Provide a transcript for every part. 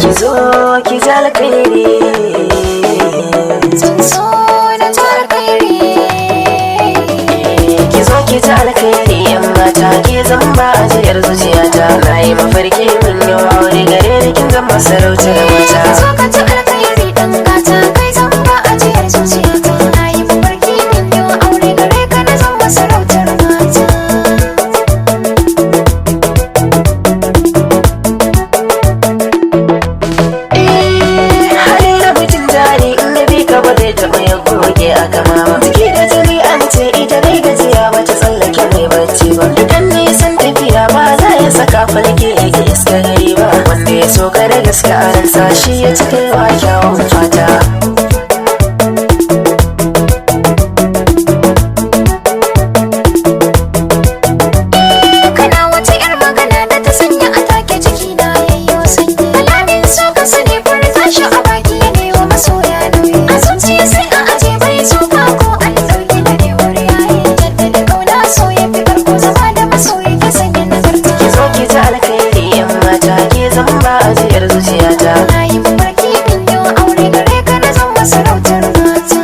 ki zo ki ji alkhairi zan so na ji alkhairi ki zo ki ji alkhairi yan mata ke zan ba ajiyar zuciyata na yi mafarki mun yi aure gare ni kin zama sarautar mata zo ka ji alkhairi dan gata kai zan ba ajiyar zuciyata na yi mafarki min yi aure gare ka na zama sarautar mata a gama ba jiki da jini an ce ita dai gajiya ba ta tsallake mai bacci ba idan nisan tafiya ba za ya saka falke yake iska gari ba wanda ya so ka da gaske a ransa shi ya ci kaiwa kyawun fata kana wata yar magana da ta sanya a take jiki na yayyo sanyi alamin so ka sani furta shi a baki ya ne wa masoya nauyi a zuciya sai a aje bai so ka ko an dauki da ne wuri yayi jaddada kauna so ya fi karko zama da masoyi ke sanya nagarta ki zo ki ji alkhairi yan mata ke zan ba ajiyar zuciyata na yi mafarki min yi aure gare ka na zama sarautar mata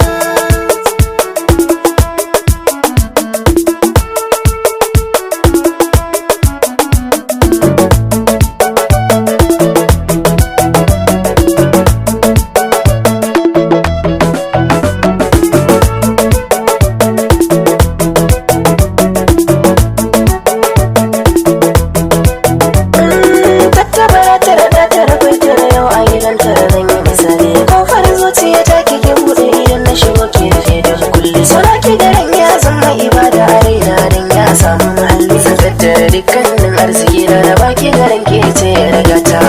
dukkanin arziki na baki garin ke ce rigata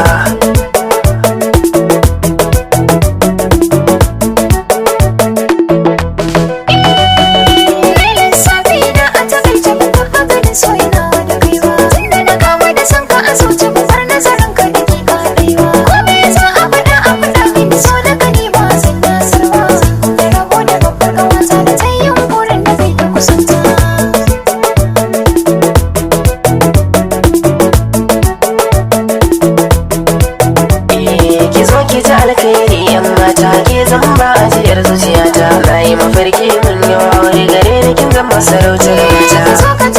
alkhairi yan mata ke zan ba ajiyar zuciyata na yi mafarki mun yi aure gare ni kin zama sarautar mata